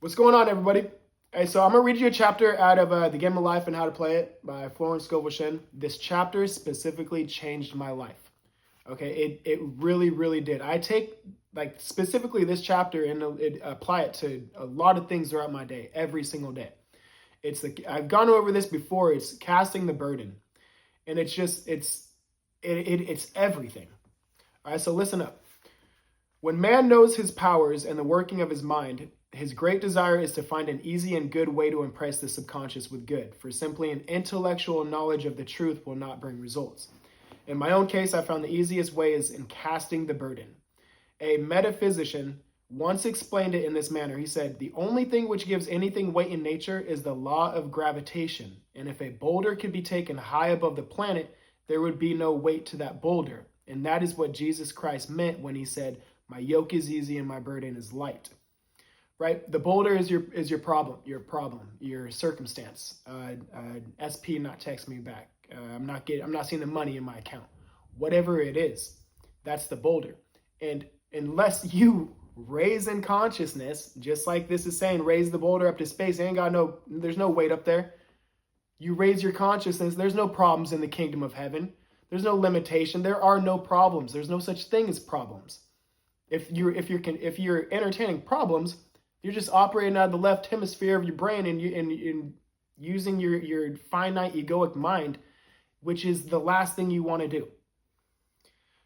What's going on, everybody? Hey, so I'm gonna read you a chapter out of The Game of Life and How to Play It by Florence Scovel Shinn. This chapter specifically changed my life. Okay, it really, really did. I take specifically this chapter and apply it to a lot of things throughout my day, every single day. I've gone over this before. It's casting the burden, and it's everything. All right, so listen up. When man knows his powers and the working of his mind, his great desire is to find an easy and good way to impress the subconscious with good, for simply an intellectual knowledge of the truth will not bring results. In my own case, I found the easiest way is in casting the burden. A metaphysician once explained it in this manner. He said, "The only thing which gives anything weight in nature is the law of gravitation, and if a boulder could be taken high above the planet, there would be no weight to that boulder." And that is what Jesus Christ meant when he said, "My yoke is easy and my burden is light." Right? The boulder is your problem, your circumstance. SP not text me back. I'm not seeing the money in my account. Whatever it is, that's the boulder. And unless you raise in consciousness, just like this is saying, raise the boulder up to space, there's no weight up there. You raise your consciousness, there's no problems in the kingdom of heaven. There's no limitation. There are no problems. There's no such thing as problems. If you're entertaining problems, you're just operating out of the left hemisphere of your brain and using your finite egoic mind, which is the last thing you want to do.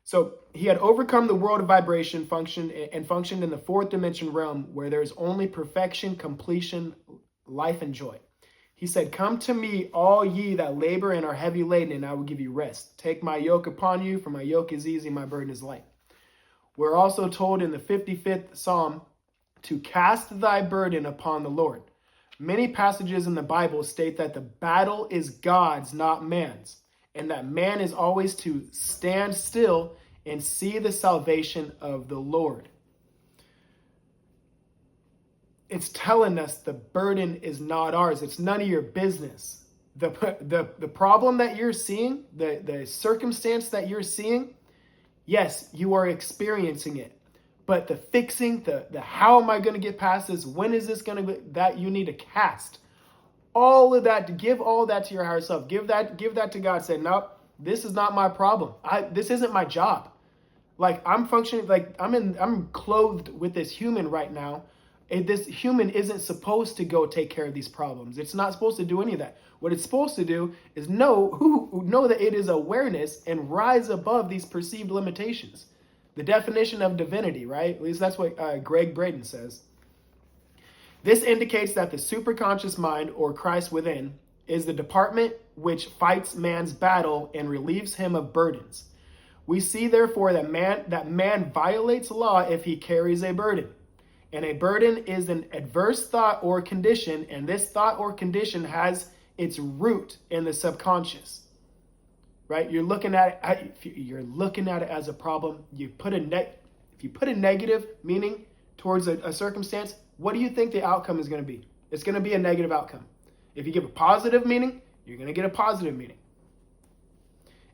So he had overcome the world of vibration, functioned in the fourth dimension realm where there's only perfection, completion, life, and joy. He said, "Come to me, all ye that labor and are heavy laden, and I will give you rest. Take my yoke upon you, for my yoke is easy, my burden is light." We're also told in the 55th Psalm to cast thy burden upon the Lord. Many passages in the Bible state that the battle is God's, not man's, and that man is always to stand still and see the salvation of the Lord. It's telling us the burden is not ours. It's none of your business. The problem that you're seeing, the circumstance that you're seeing, yes, you are experiencing it. But the fixing, the how am I going to get past this? When is this going to be? That you need to cast all of that, to give all that to your higher self. Give that to God. Say, "Nope, this is not my problem. This isn't my job. Like, I'm functioning, like I'm clothed with this human right now. And this human isn't supposed to go take care of these problems. It's not supposed to do any of that. What it's supposed to do is know that it is awareness and rise above these perceived limitations." The definition of divinity, right? At least that's what Greg Braden says. This indicates that the superconscious mind, or Christ within, is the department which fights man's battle and relieves him of burdens. We see, therefore, that man violates law if he carries a burden. And a burden is an adverse thought or condition, and this thought or condition has its root in the subconscious. Right? You're looking at it as a problem. If you put a negative meaning towards a circumstance, what do you think the outcome is going to be? It's going to be a negative outcome. If you give a positive meaning, you're going to get a positive meaning.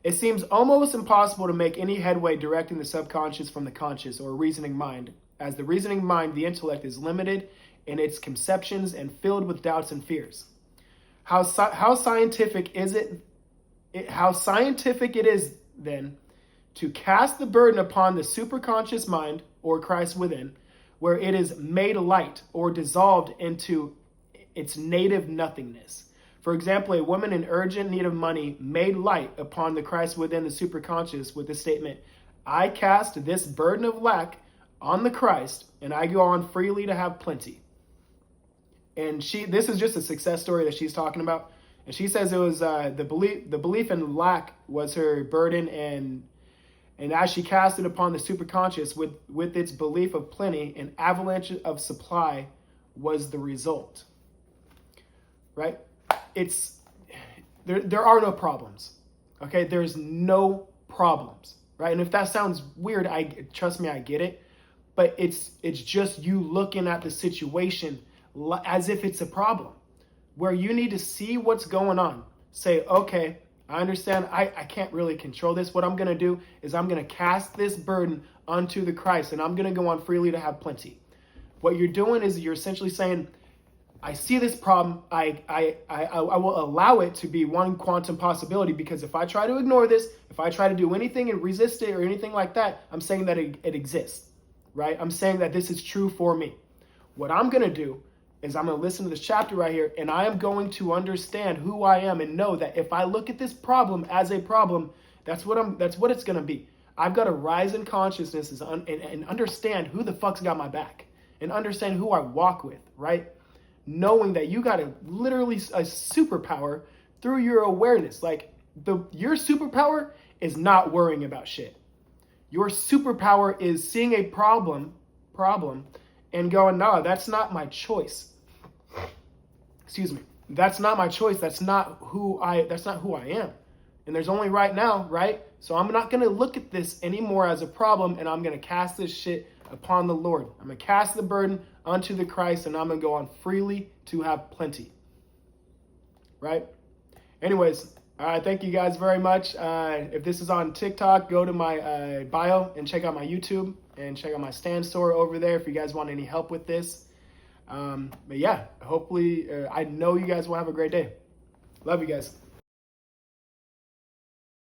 It seems almost impossible to make any headway directing the subconscious from the conscious or reasoning mind, as the reasoning mind, the intellect, is limited in its conceptions and filled with doubts and fears. How scientific it is then to cast the burden upon the superconscious mind, or Christ within, where it is made light or dissolved into its native nothingness. For example, a woman in urgent need of money made light upon the Christ within the superconscious with the statement, "I cast this burden of lack on the Christ, and I go on freely to have plenty." And this is just a success story that she's talking about. And she says it was the belief in lack was her burden, and as she cast it upon the superconscious with its belief of plenty, an avalanche of supply was the result. Right? There are no problems. Okay? There's no problems. Right? And if that sounds weird, trust me, I get it. But it's just you looking at the situation as if it's a problem, where you need to see what's going on. Say, okay, I understand. I can't really control this. What I'm going to do is I'm going to cast this burden unto the Christ, and I'm going to go on freely to have plenty. What you're doing is you're essentially saying, I see this problem. I will allow it to be one quantum possibility, because if I try to ignore this, if I try to do anything and resist it or anything like that, I'm saying that it exists, right? I'm saying that this is true for me. What I'm going to do is I'm going to listen to this chapter right here, and I am going to understand who I am and know that if I look at this problem as a problem, that's what it's going to be. I've got to rise in consciousness and understand who the fuck's got my back and understand who I walk with, right? Knowing that you got literally a superpower through your awareness. Like your superpower is not worrying about shit. Your superpower is seeing a problem and going, no, that's not my choice. Excuse me. That's not my choice. That's not who I am. And there's only right now, right? So I'm not going to look at this anymore as a problem, and I'm going to cast this shit upon the Lord. I'm going to cast the burden unto the Christ, and I'm going to go on freely to have plenty. Right? Anyways, thank you guys very much. If this is on TikTok, go to my bio and check out my YouTube and check out my stand store over there if you guys want any help with this. But yeah, hopefully, I know you guys will have a great day. Love you guys.